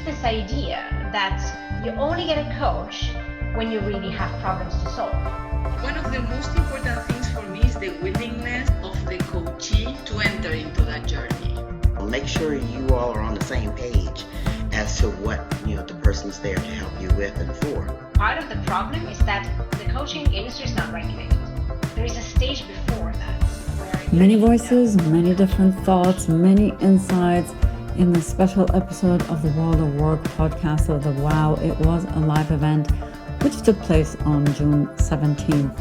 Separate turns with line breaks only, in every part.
this idea that you only get a coach when you really have problems to solve.
One of the most important things for me is the willingness of the coachee to enter into that journey.
Make sure you all are on the same page as to what the person's there to help you with and for.
Part of the problem is that the coaching industry is not regulated. There is a stage before that.
Many voices, many different thoughts, many insights in this special episode of the World of Work podcast of the Wow, It Was a Live event, which took place on June 17th.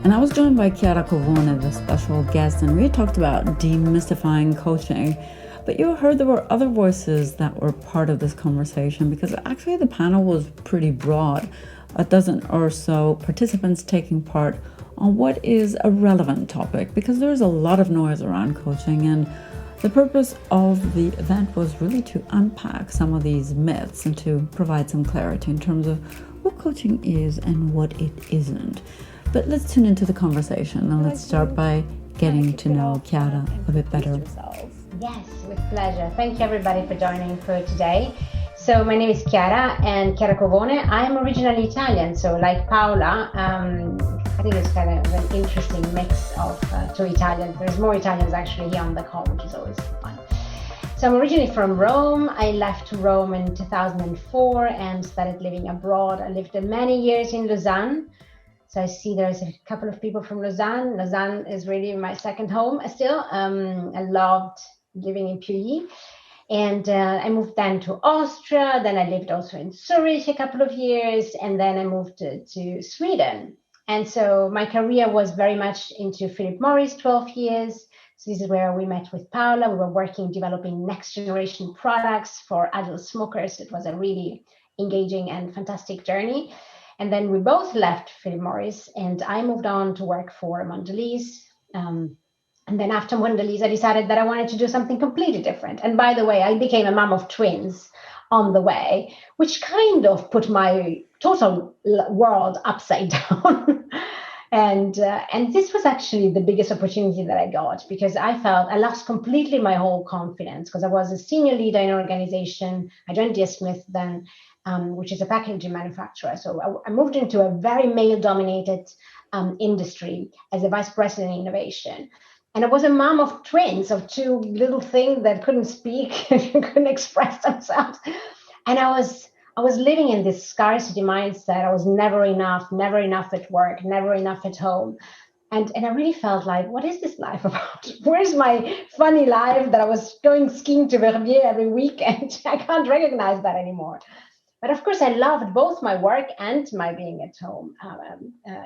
And I was joined by Chiara Covone, the special guest, and we talked about demystifying coaching. But you heard there were other voices that were part of this conversation because actually the panel was pretty broad. A dozen or so participants taking part on what is a relevant topic because there's a lot of noise around coaching, and the purpose of the event was really to unpack some of these myths and to provide some clarity in terms of what coaching is and what it isn't. But let's tune into the conversation and let's start by getting to know Chiara a bit better.
Yes, with pleasure. Thank you everybody for joining for today. So my name is Chiara and Chiara Covone. I'm originally Italian, so like Paola, I think it's kind of an interesting mix of two Italians. There's more Italians actually here on the call, which is always fun. So I'm originally from Rome. I left Rome in 2004 and started living abroad. I lived many years in Lausanne. So I see there's a couple of people from Lausanne. Lausanne is really my second home still. I loved living in Puyi. And I moved then to Austria. Then I lived also in Zurich a couple of years. And then I moved to Sweden. And so my career was very much into Philip Morris, 12 years. So this is where we met with Paola. We were working, developing next generation products for adult smokers. It was a really engaging and fantastic journey. And then we both left Philip Morris and I moved on to work for Mondelez. And then after Mondelez, I decided that I wanted to do something completely different. And by the way, I became a mom of twins on the way, which kind of put my total world upside down. And this was actually the biggest opportunity that I got because I felt I lost completely my whole confidence because I was a senior leader in an organization. I joined DS Smith then, which is a packaging manufacturer. So I moved into a very male-dominated industry as a vice president in innovation. And I was a mom of twins, of two little things that couldn't speak, couldn't express themselves. And I was living in this scarcity mindset. I was never enough at work, never enough at home. And I really felt like, what is this life about? Where's my funny life that I was going skiing to Verbier every weekend? I can't recognize that anymore. But of course, I loved both my work and my being at home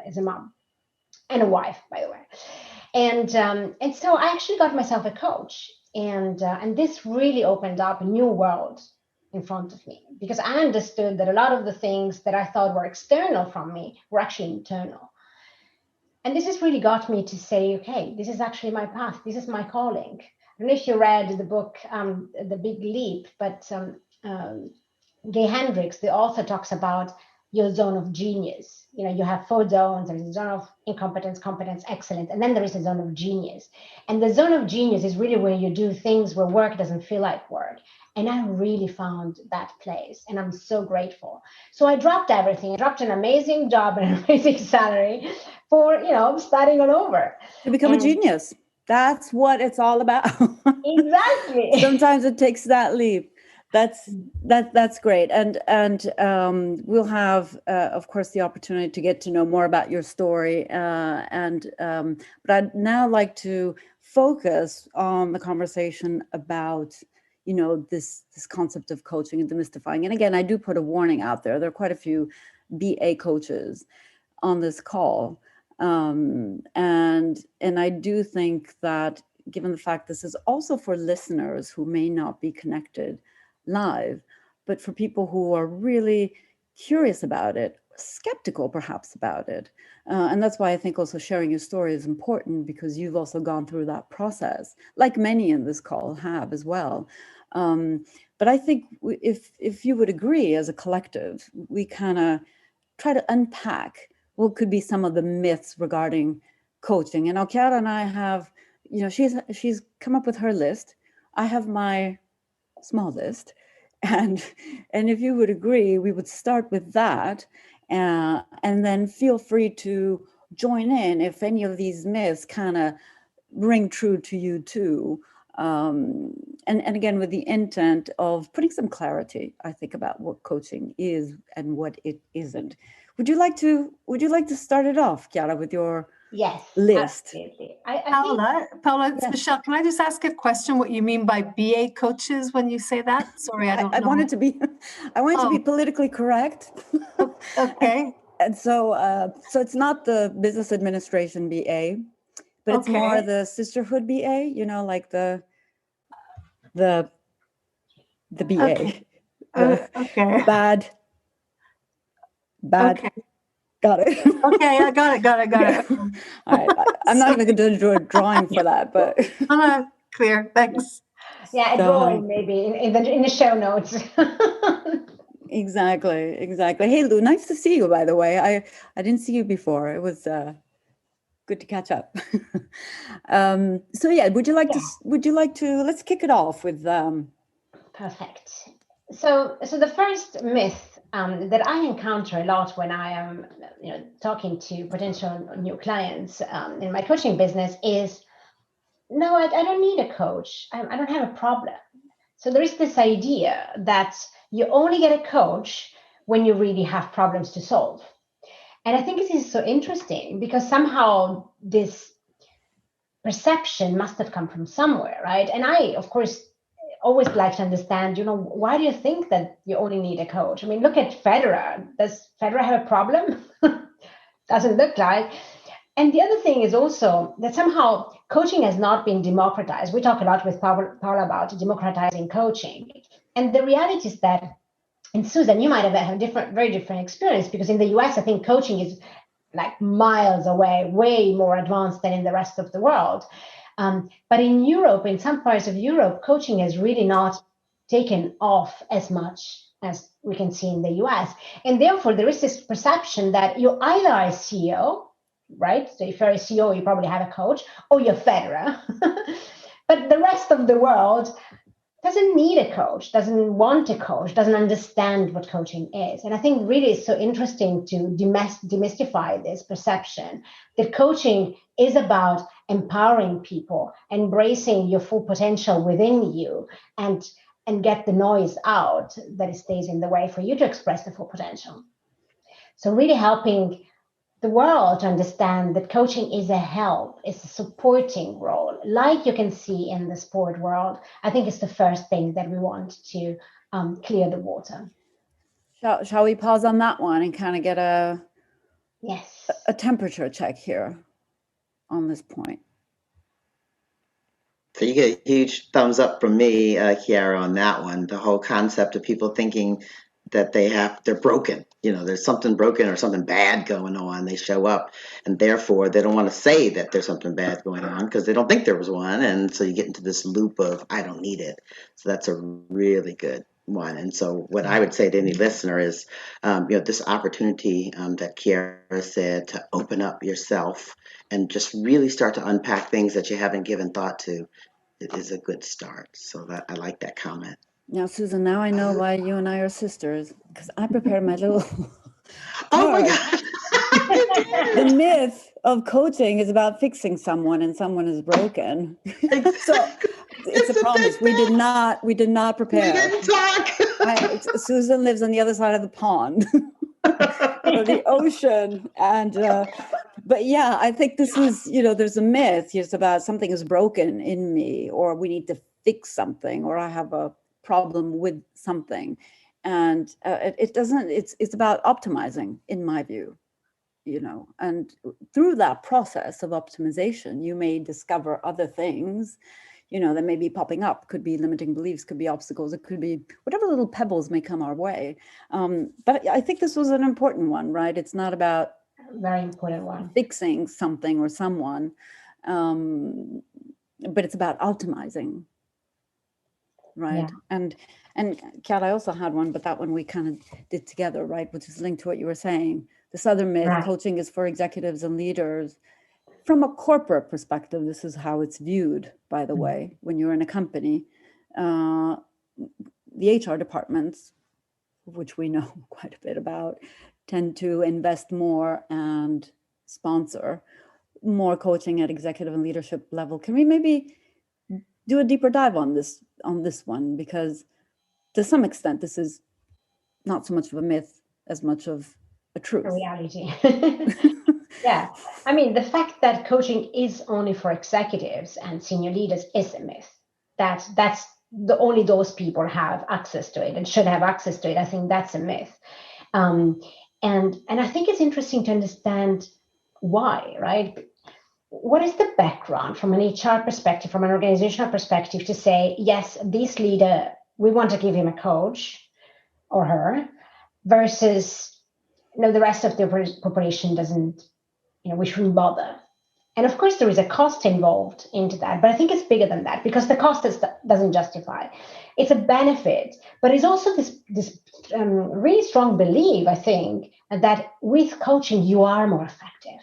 as a mom and a wife, by the way. And so I actually got myself a coach. And this really opened up a new world in front of me because I understood that a lot of the things that I thought were external from me were actually internal. And this has really got me to say, okay, this is actually my path. This is my calling. I don't know if you read the book, The Big Leap, but Gay Hendricks, the author, talks about your zone of genius. You have 4 zones. There's a zone of incompetence, competence, excellence, and then there is a zone of genius. And the zone of genius is really where you do things where work doesn't feel like work. And I really found that place, and I'm so grateful. So I dropped everything. I dropped an amazing job and an amazing salary for, starting all over.
To become a genius. That's what it's all about.
Exactly.
Sometimes it takes that leap. That's great, and we'll have, of course, the opportunity to get to know more about your story. But I'd now like to focus on the conversation about, this concept of coaching and demystifying. And again, I do put a warning out there. There are quite a few BA coaches on this call, and I do think that, given the fact this is also for listeners who may not be connected live, but for people who are really curious about it, skeptical perhaps about it. And that's why I think also sharing your story is important because you've also gone through that process, like many in this call have as well. But I think if you would agree as a collective, we kind of try to unpack what could be some of the myths regarding coaching. And Chiara and I have, she's come up with her list. I have my small list. And if you would agree, we would start with that, and then feel free to join in if any of these myths kind of ring true to you too. And again, with the intent of putting some clarity, I think, about what coaching is and what it isn't. Would you like to start it off, Chiara, with your
Yes,
list?
absolutely. I think,
Paula, it's
yes.
Michelle. Can I just ask a question? What you mean by BA coaches when you say that? Sorry, I don't
I
know.
wanted to be politically correct.
Okay.
And so it's not the business administration BA, but it's more
Okay.
the sisterhood BA, you know, like the BA,
Okay.
the
Okay.
bad.
Okay.
Got it.
Okay. I got it. Got it.
All right. I'm not even going to do a drawing for that, but
Clear. Thanks.
Yeah, a drawing maybe in the show notes.
Exactly. Hey, Lou, nice to see you, by the way. I didn't see you before. It was good to catch up. So yeah, would you like to let's kick it off with
Perfect. So the first myth that I encounter a lot when I am talking to potential new clients in my coaching business is, no, I don't need a coach. I don't have a problem. So there is this idea that you only get a coach when you really have problems to solve. And I think this is so interesting because somehow this perception must have come from somewhere, right? And I, of course, always like to understand, why do you think that you only need a coach? I mean, look at Federer. Does Federer have a problem? Doesn't look like. And the other thing is also that somehow coaching has not been democratized. We talk a lot with Paula about democratizing coaching. And the reality is that, and Susan, you might have had a very different experience, because in the US, I think coaching is like miles away, way more advanced than in the rest of the world. But in Europe, in some parts of Europe, coaching has really not taken off as much as we can see in the US. And therefore, there is this perception that you're either a CEO, right? So if you're a CEO, you probably have a coach, or you're Federer. But the rest of the world doesn't need a coach, doesn't want a coach, doesn't understand what coaching is. And I think really it's so interesting to demystify this perception that coaching is about empowering people, embracing your full potential within you, and get the noise out that stays in the way for you to express the full potential. So really helping the world to understand that coaching is a help, it's a supporting role, like you can see in the sport world. I think it's the first thing that we want to clear the water.
Shall we pause on that one and kind of get a temperature check here on this point?
So you get a huge thumbs up from me, Chiara, on that one. The whole concept of people thinking that they're broken. There's something broken or something bad going on. They show up, and therefore they don't want to say that there's something bad going on because they don't think there was one. And so you get into this loop of, I don't need it. So that's a really good one. And so what I would say to any listener is, this opportunity that Chiara said, to open up yourself and just really start to unpack things that you haven't given thought to, is a good start. So I like that comment.
Now, Susan, now I know why you and I are sisters, because I prepared my little
Oh my God.
The myth of coaching is about fixing someone, and someone is broken. So it's a promise. We did not prepare.
We didn't talk.
Susan lives on the other side of the pond, or the ocean. And but yeah, I think this is, there's a myth. It's about something is broken in me, or we need to fix something, or I have a problem with something. And it doesn't, it's about optimizing, in my view, and through that process of optimization, you may discover other things, that may be popping up. Could be limiting beliefs, could be obstacles, it could be whatever little pebbles may come our way. But I think this was an important one, right? It's not about
very important one,
fixing something or someone, but it's about optimizing, right? Yeah. And Kat, I also had one, but that one we kind of did together, right? Which is linked to what you were saying. This other myth, right. Coaching is for executives and leaders. From a corporate perspective, this is how it's viewed, by the way, when you're in a company. the HR departments, which we know quite a bit about, tend to invest more and sponsor more coaching at executive and leadership level. Can we maybe do a deeper dive on this one? Because to some extent, this is not so much of a myth as much of a truth.
A reality. Yeah. I mean, the fact that coaching is only for executives and senior leaders is a myth. That's only those people have access to it and should have access to it. I think that's a myth. And I think it's interesting to understand why, right? What is the background from an HR perspective, from an organizational perspective, to say, yes, this leader, we want to give him a coach or her, versus, the rest of the corporation doesn't, we shouldn't bother. And of course, there is a cost involved into that, but I think it's bigger than that, because the cost doesn't justify. It's a benefit, but it's also this really strong belief, I think, that with coaching, you are more effective.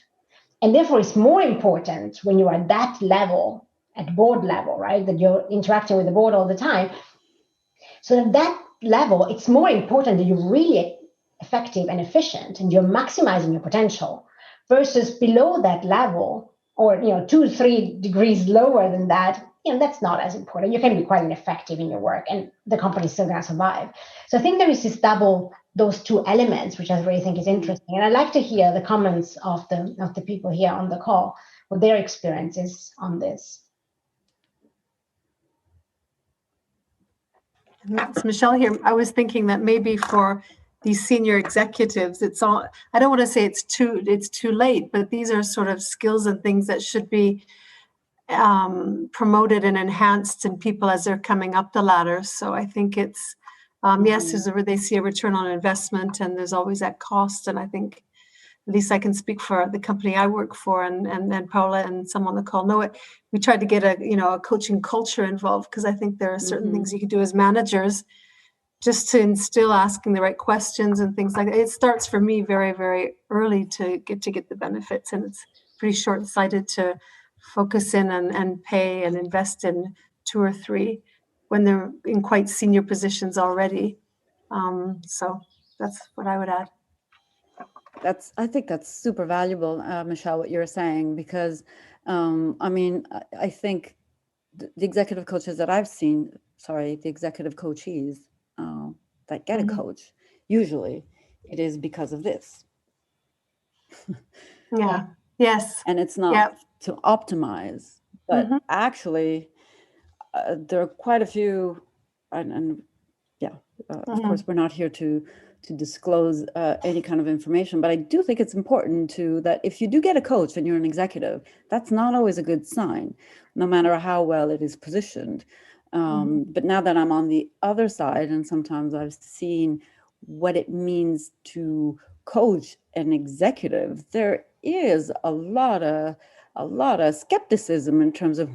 And therefore, it's more important when you are at that level, at board level, right, that you're interacting with the board all the time. So at that level, it's more important that you're really effective and efficient and you're maximizing your potential, versus below that level, or 2-3 degrees lower than that, that's not as important. You can be quite ineffective in your work and the company's still going to survive. So I think there is those two elements, which I really think is interesting. And I'd like to hear the comments of the people here on the call, what their experiences on this.
It's Michelle here. I was thinking that maybe for these senior executives, I don't want to say it's too late, but these are sort of skills and things that should be promoted and enhanced in people as they're coming up the ladder. So I think it's, yes, they see a return on investment, and there's always that cost. And I think, at least I can speak for the company I work for, and Paula and some on the call know it. We tried to get a coaching culture involved, because I think there are certain things you can do as managers just to instill asking the right questions and things like that. It starts for me very, very early to get the benefits, and it's pretty short-sighted to focus in and pay and invest in 2 or 3 when they're in quite senior positions already. So that's what I would add.
I think that's super valuable, Michelle, what you're saying, because I think the executive coaches that I've seen, the executive coachees that get a coach, usually it is because of this.
Yeah. Yes.
And it's not to optimize, but actually there are quite a few, of course, we're not here to disclose any kind of information, but I do think it's important that if you do get a coach and you're an executive, that's not always a good sign, no matter how well it is positioned. But now that I'm on the other side, and sometimes I've seen what it means to coach an executive, there is a lot of skepticism in terms of,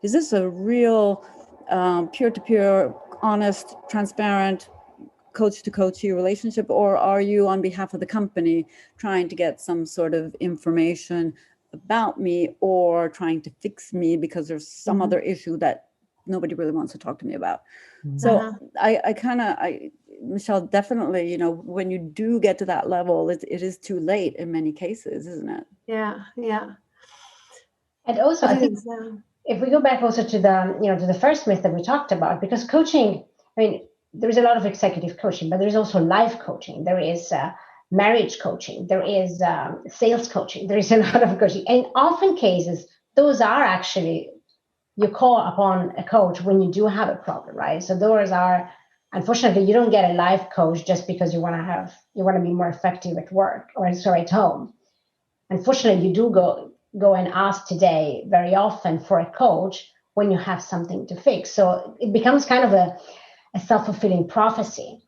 is this a real peer-to-peer, honest, transparent coach-to-coachee relationship, or are you on behalf of the company trying to get some sort of information about me, or trying to fix me because there's some other issue that nobody really wants to talk to me about? So Michelle, definitely, when you do get to that level, it is too late in many cases, isn't it?
Yeah.
And also, I think if we go back also to the first myth that we talked about, because coaching, there is a lot of executive coaching, but there is also life coaching. There is marriage coaching. There is sales coaching. There is a lot of coaching. And often cases, those are actually, you call upon a coach when you do have a problem, right? So those are, unfortunately, you don't get a life coach just because you want to be more effective at work or at home. Unfortunately, you do go and ask today very often for a coach when you have something to fix. So it becomes kind of a self-fulfilling prophecy.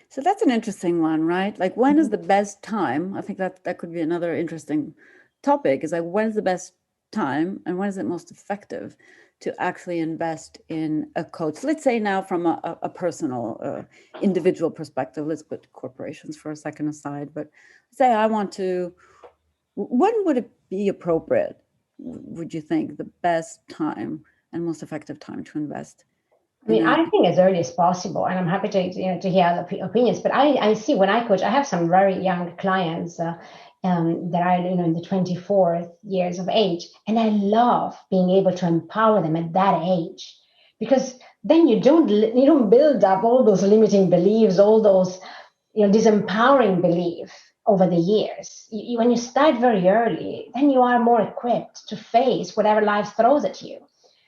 So that's an interesting one, right? Like, when is the best time? I think that could be another interesting topic, is like, when is the best time and when is it most effective to actually invest in a coach? Let's say now from a personal, individual perspective, let's put corporations for a second aside, but say when would it be appropriate, would you think, the best time and most effective time to invest
I mean, I think as early as possible, and I'm happy to hear other opinions. But I see when I coach, I have some very young clients that are in the 24 years of age, and I love being able to empower them at that age, because then you don't build up all those limiting beliefs, all those disempowering belief over the years. When you start very early, then you are more equipped to face whatever life throws at you.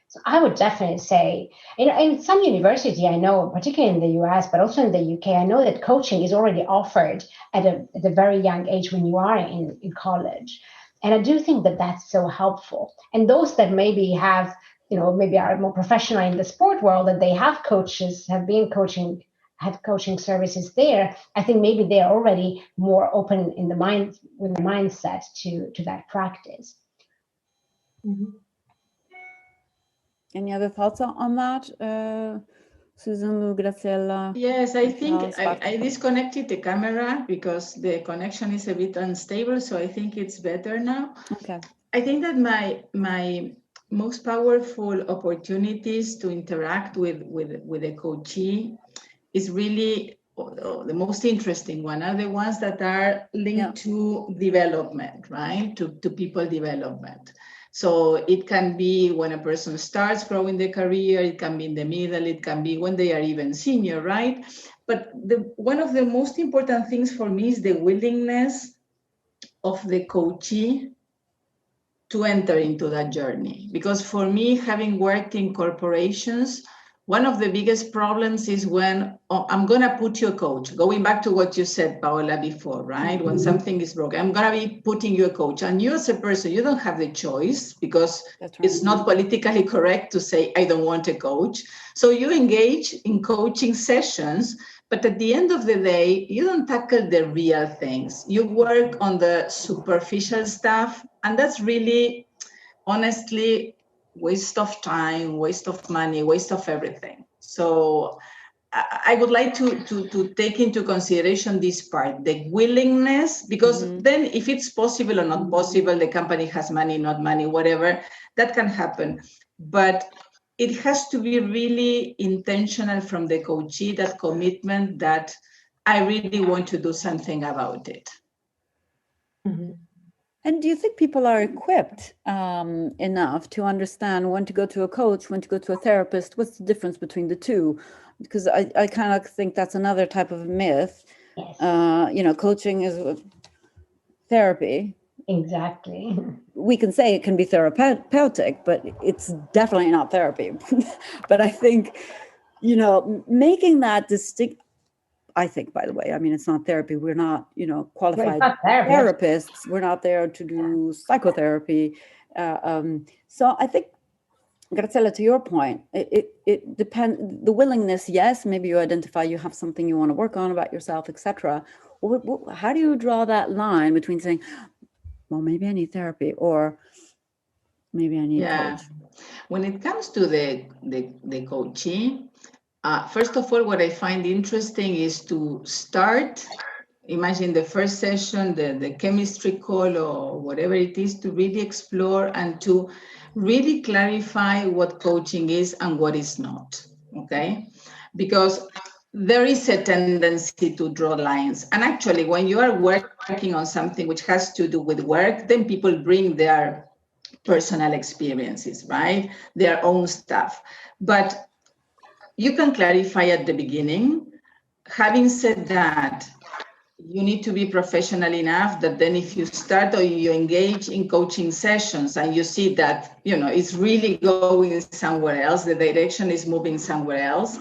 So I would definitely say, in some university, I know, particularly in the US, but also in the UK, I know that coaching is already offered at a very young age when you are in college. And I do think that that's so helpful. And those that maybe have, maybe are more professional in the sport world, that they have coaches, have been coaching, had coaching services there, I think maybe they're already more open in the mind, with the mindset to that practice.
Mhm.
Any other thoughts on that? Susan, Lou, Graciela?
Yes, I think
Charles,
I disconnected the camera because the connection is a bit unstable, so I think it's better now.
Okay.
I think that my most powerful opportunities to interact with a coachee is really the most interesting one are the ones that are linked to development, right? To people development. So it can be when a person starts growing their career, it can be in the middle, it can be when they are even senior, right? But one of the most important things for me is the willingness of the coachee to enter into that journey. Because for me, having worked in corporations, one of the biggest problems is when I'm going to put you a coach, going back to what you said, Paola, before, right? When something is broken, I'm going to be putting you a coach. And you as a person, you don't have the choice because it's not politically correct to say, I don't want a coach. So you engage in coaching sessions, but at the end of the day, you don't tackle the real things. You work on the superficial stuff. And that's really, honestly, waste of time, waste of money, waste of everything. So I would like to take into consideration this part, the willingness, because then if it's possible or not possible, the company has money, not money, whatever, that can happen. But it has to be really intentional from the coachee, that commitment that I really want to do something about it.
Mm-hmm.
And do you think people are equipped enough to understand when to go to a coach, when to go to a therapist? What's the difference between the two? Because I kind of think that's another type of myth.
Yes.
Coaching is therapy.
Exactly.
We can say it can be therapeutic, but it's definitely not therapy. But I think, making that distinct, I think, by the way, I mean, it's not therapy. We're not, qualified therapists. We're not there to do psychotherapy. So I think, Graziella, to your point, it depends. The willingness, yes, maybe you identify you have something you want to work on about yourself, etc. How do you draw that line between saying, well, maybe I need therapy, or maybe I need coach?
When it comes to the coaching, first of all, what I find interesting is to start, imagine the first session, the chemistry call or whatever it is, to really explore and to really clarify what coaching is and what is not, okay? Because there is a tendency to draw lines. And actually, when you are working on something which has to do with work, then people bring their personal experiences, right? Their own stuff. But you can clarify at the beginning. Having said that, you need to be professional enough that then if you start or you engage in coaching sessions and you see that, it's really going somewhere else, the direction is moving somewhere else,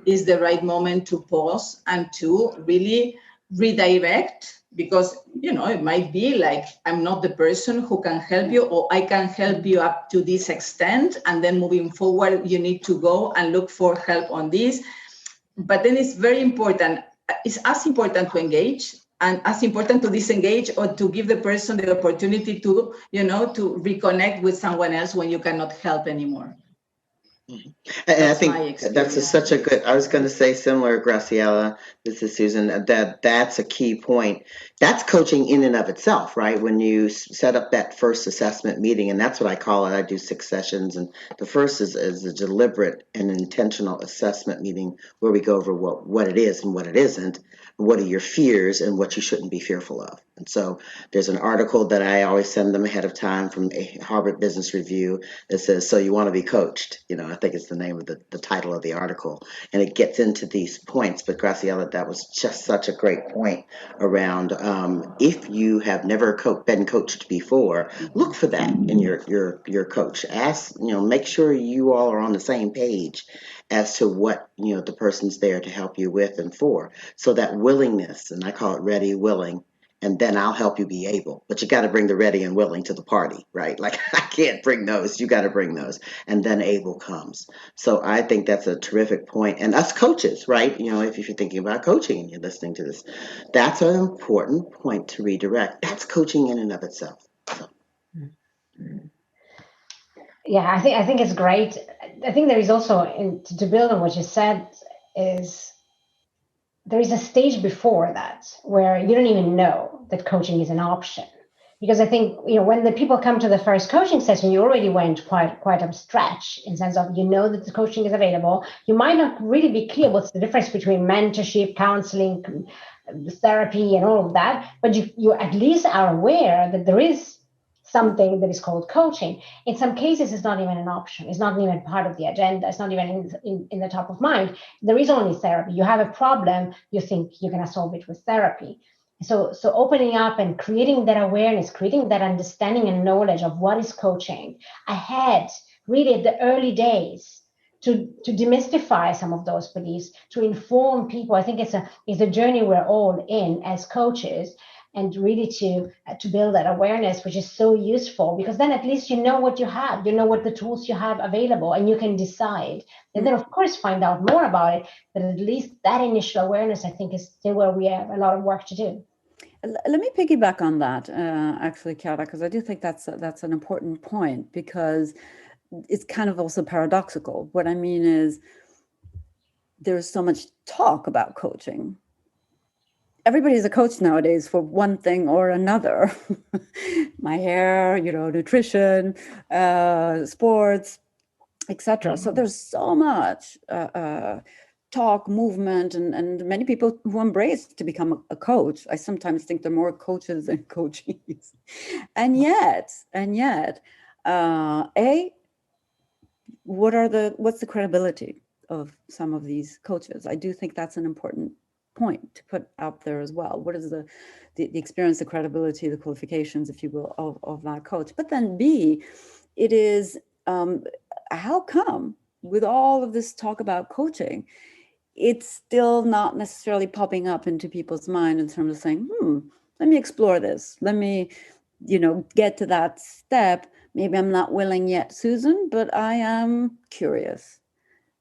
is the right moment to pause and to really redirect, because, it might be like, I'm not the person who can help you, or I can help you up to this extent. And then moving forward, you need to go and look for help on this. But then it's very important. It's as important to engage and as important to disengage, or to give the person the opportunity to, to reconnect with someone else when you cannot help anymore.
And I
That's my
think
experience.
such a good, I was going to say similar, Graciela, this is Susan, that's a key point. That's coaching in and of itself, right? When you set up that first assessment meeting, and that's what I call it. I do 6 sessions, and the first is a deliberate and intentional assessment meeting where we go over what it is and what it isn't, what are your fears and what you shouldn't be fearful of. And so there's an article that I always send them ahead of time from a Harvard Business Review that says, "So you want to be coached?" I think it's the name of the title of the article. And it gets into these points. But Graciela, that was just such a great point around if you have never been coached before, look for that in your coach. Ask, make sure you all are on the same page as to what the person's there to help you with and for. So that willingness, and I call it ready, willing, and then I'll help you be able. But you got to bring the ready and willing to the party, right? Like I can't bring those. You got to bring those. And then able comes. So I think that's a terrific point. And us coaches, right? If you're thinking about coaching and you're listening to this, that's an important point to redirect. That's coaching in and of itself. So.
Yeah, I think it's great. I think there is also, to build on what you said, is there is a stage before that where you don't even know that coaching is an option. Because I think, when the people come to the first coaching session, you already went quite a stretch in sense of, that the coaching is available. You might not really be clear what's the difference between mentorship, counseling, therapy, and all of that, but you at least are aware that there is something that is called coaching. In some cases, it's not even an option. It's not even part of the agenda. It's not even in the top of mind. There is only therapy. You have a problem, you think you're going to solve it with therapy. So opening up and creating that awareness, creating that understanding and knowledge of what is coaching ahead, really at the early days, to demystify some of those beliefs, to inform people. I think it's a journey we're all in as coaches, and really to build that awareness, which is so useful, because then at least you know what you have, what the tools you have available, and you can decide. And then, of course, find out more about it. But at least that initial awareness, I think, is still where we have a lot of work to do.
Let me piggyback on that, actually, Chiara, because I do think that's an important point, because it's kind of also paradoxical. What I mean is there's so much talk about coaching. Everybody's a coach nowadays for one thing or another. My hair, nutrition, sports, etc. So there's so much talk, movement, and many people who embrace to become a coach. I sometimes think they're more coaches than coachees. And yet, what's the credibility of some of these coaches? I do think that's an important point to put out there as well. What is the experience, the credibility, the qualifications, if you will, of that coach? But then B, it is how come with all of this talk about coaching, it's still not necessarily popping up into people's mind in terms of saying, let me explore this. Let me, get to that step. Maybe I'm not willing yet, Susan, but I am curious,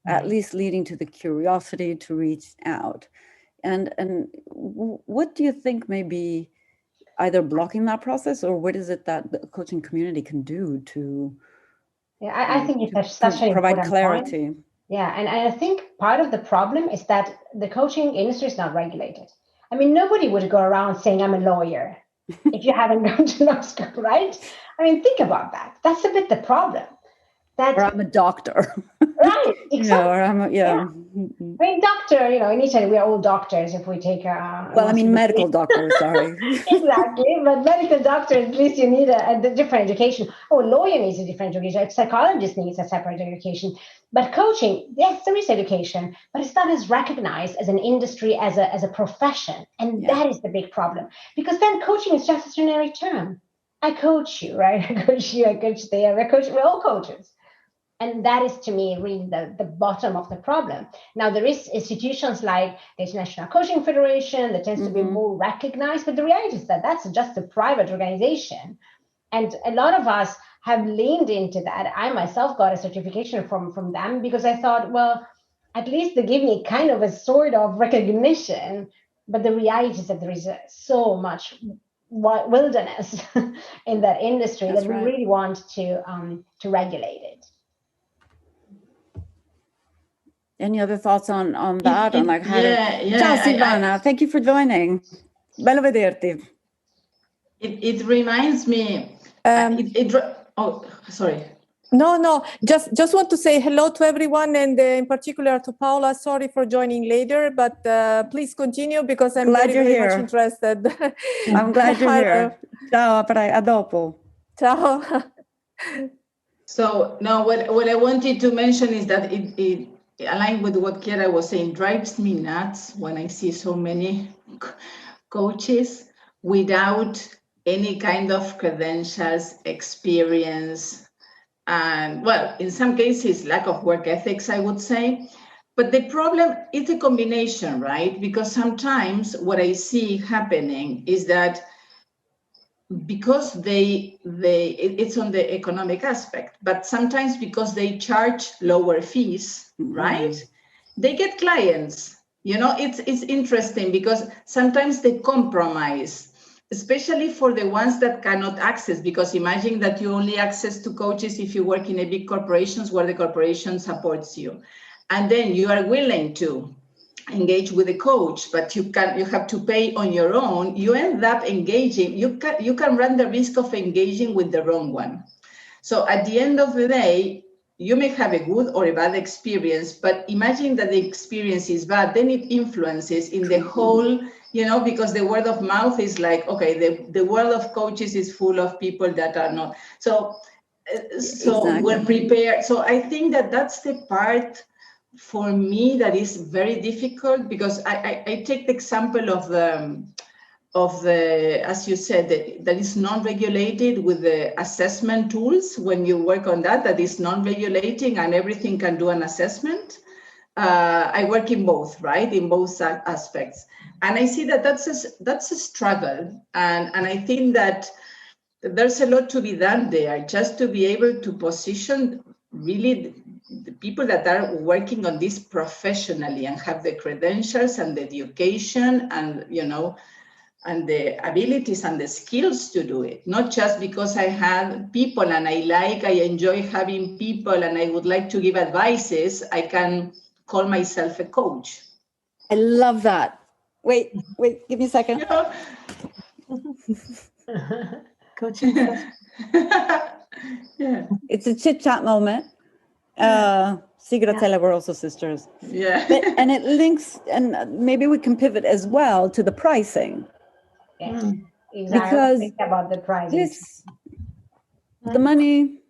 at least leading to the curiosity to reach out. And what do you think may be either blocking that process, or what is it that the coaching community can do to
I think it's such an
provide
important
clarity?
Point. Yeah, and I think part of the problem is that the coaching industry is not regulated. I mean, nobody would go around saying, I'm a lawyer, if you haven't gone to law school, right? I mean, think about that. That's a bit the problem.
Or I'm a doctor.
Right, exactly.
Or I'm
I mean, doctor, in Italy, we are all doctors if we take
medical doctors, sorry.
Exactly, but medical doctor, at least you need a different education. Oh, a lawyer needs a different education. A psychologist needs a separate education. But coaching, yes, there is education, but it's not as recognized as an industry, as a profession. And that is the big problem. Because then coaching is just a generic term. I coach you, right? I coach you, I coach there, we're all coaches. And that is, to me, really the bottom of the problem. Now, there is institutions like the International Coaching Federation that tends to be more recognized, but the reality is that that's just a private organization. And a lot of us have leaned into that. I myself got a certification from them because I thought, well, at least they give me kind of a sort of recognition. But the reality is that there is so much wilderness in that industry that we really want to regulate it.
Any other thoughts on that? On like how Ciao Silvana, thank you for joining. Bello vederti.
It reminds me. Oh, sorry.
No, just want to say hello to everyone, and in particular to Paola. Sorry for joining later, but please continue because I'm very much interested.
I'm glad you're here. Ciao, a dopo.
Ciao.
So now what I wanted to mention is that it aligned with what Chiara was saying, drives me nuts when I see so many coaches without any kind of credentials, experience, and well, in some cases, lack of work ethics, I would say. But the problem is a combination, right? Because sometimes what I see happening is that because it's on the economic aspect, but sometimes because they charge lower fees, right? They get clients. You know, it's interesting because sometimes they compromise, especially for the ones that cannot access, because imagine that you only access to coaches if you work in a big corporations where the corporation supports you. And then you are willing to engage with a coach, but you have to pay on your own. You end up engaging, you can run the risk of engaging with the wrong one. So at the end of the day, you may have a good or a bad experience, but imagine that the experience is bad, then it influences in the whole, you know, because the word of mouth is like, okay, the world of coaches is full of people that are not. So exactly. We're prepared. So I think that that's the part for me that is very difficult, because I take the example of the as you said, that is non-regulated with the assessment tools. When you work on that is non-regulating and everything can do an assessment. I work in both, right? In both aspects. And I see that that's a struggle. And I think that there's a lot to be done there, just to be able to position really the people that are working on this professionally and have the credentials and the education and, you know, and the abilities and the skills to do it. Not just because I have people and I enjoy having people and I would like to give advices, I can call myself a coach.
I love that. Wait, give me a second.
Yeah.
Coaching session.
Yeah.
It's a chit chat moment. Sigratella, we're also sisters.
Yeah.
And it links, and maybe we can pivot as well to the pricing.
Yes, exactly.
Because
think about the pricing.
The money,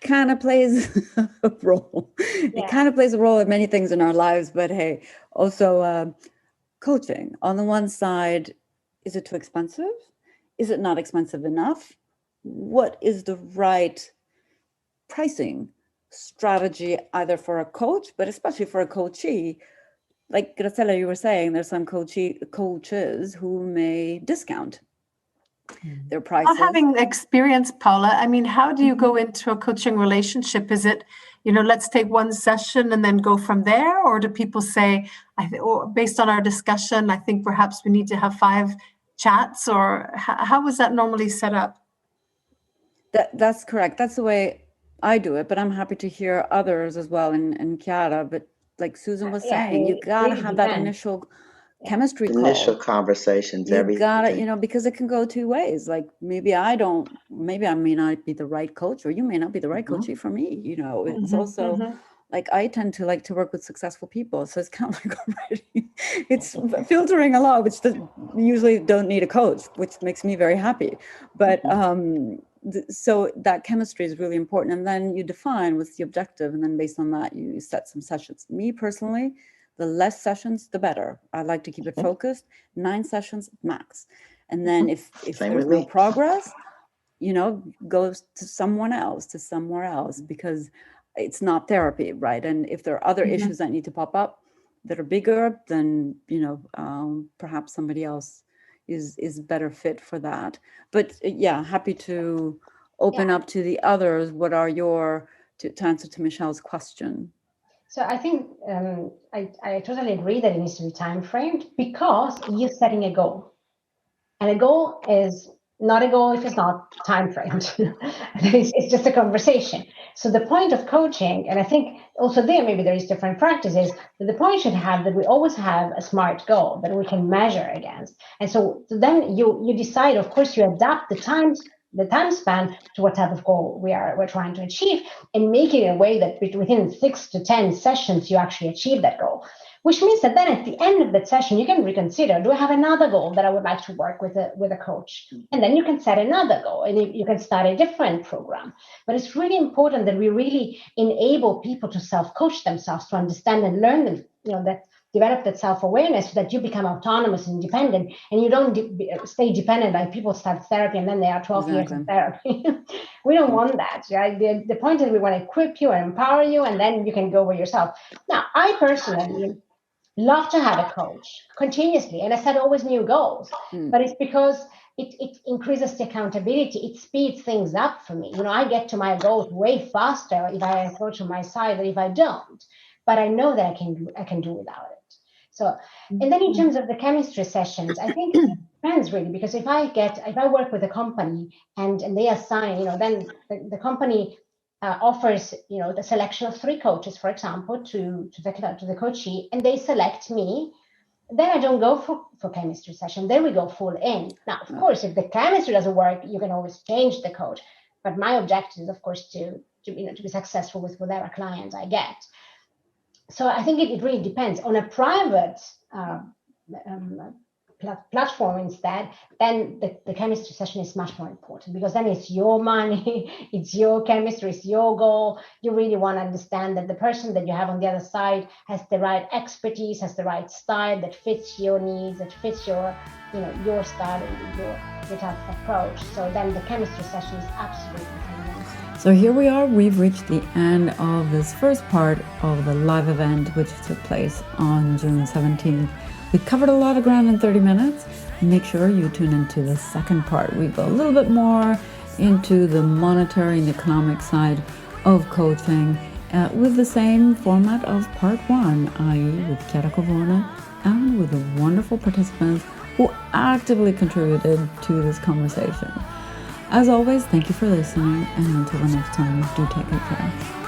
kind of plays a role. Yeah. It kind of plays a role in many things in our lives, but hey, also coaching. On the one side, is it too expensive? Is it not expensive enough? What is the right pricing strategy either for a coach, but especially for a coachee? Like Graciela, you were saying, there's some coaches who may discount their prices.
Not having experience, Paula, I mean, how do you go into a coaching relationship? Is it, you know, let's take one session and then go from there? Or do people say, or based on our discussion, I think perhaps we need to have 5 chats? Or how is that normally set up?
That's correct. That's the way I do it, but I'm happy to hear others as well, and Chiara. But like Susan was saying, you gotta have that initial chemistry call.
Initial conversations,
you gotta, you know, because it can go 2 ways. Like maybe I may not be the right coach, or you may not be the right coachee for me. You know, it's also like I tend to like to work with successful people, so it's kind of like already it's filtering a lot, which usually don't need a coach, which makes me very happy. But so that chemistry is really important, and then you define what's the objective, and then based on that you set some sessions. Me personally, the less sessions the better. I like to keep it focused. 9 sessions max, and then if there's no progress, you know, goes to someone else, to somewhere else, because it's not therapy, right? And if there are other issues that need to pop up that are bigger, then, you know, perhaps somebody else is better fit for that. But yeah, happy to open up to the others. What are your, to answer to Michelle's question?
So I think I totally agree that it needs to be time framed, because you're setting a goal. And a goal is not a goal if it's not time framed. It's just a conversation. So the point of coaching, and I think also maybe there is different practices, but the point should have that we always have a SMART goal that we can measure against. And so then you decide, of course, you adapt the time span to what type of goal we're trying to achieve, and make it in a way that within 6 to 10 sessions you actually achieve that goal. Which means that then at the end of that session, you can reconsider, do I have another goal that I would like to work with a coach? And then you can set another goal, and you can start a different program. But it's really important that we really enable people to self-coach themselves, to understand and learn them, that develop that self-awareness, so that you become autonomous and independent, and you don't stay dependent. Like people start therapy and then they are 12 years in therapy. We don't want that, right? The point is we want to equip you and empower you, and then you can go with yourself. Now, I personally love to have a coach continuously, and I set always new goals, but it's because it increases the accountability. It speeds things up for me. I get to my goals way faster if I have a coach on my side than if I don't. But I know that I can do without it. So, and then in terms of the chemistry sessions, I think it depends really, because if I work with a company and they assign, then the company offers, the selection of 3 coaches, for example, to the coachee, and they select me. Then I don't go for chemistry session. Then we go full in. Now, of course, if the chemistry doesn't work, you can always change the coach. But my objective is, of course, to be successful with whatever client I get. So I think it really depends. On a private platform instead, then the chemistry session is much more important, because then it's your money, it's your chemistry, it's your goal. You really want to understand that the person that you have on the other side has the right expertise, has the right style that fits your needs, that fits your style and your type of approach. So then the chemistry session is absolutely fundamental.
So here we are, we've reached the end of this first part of the live event, which took place on June 17th. We covered a lot of ground in 30 minutes. Make sure you tune into the second part. We go a little bit more into the monetary and economic side of coaching with the same format of part 1, i.e. with Chiara Covone and with the wonderful participants who actively contributed to this conversation. As always, thank you for listening, and until the next time, do take good care.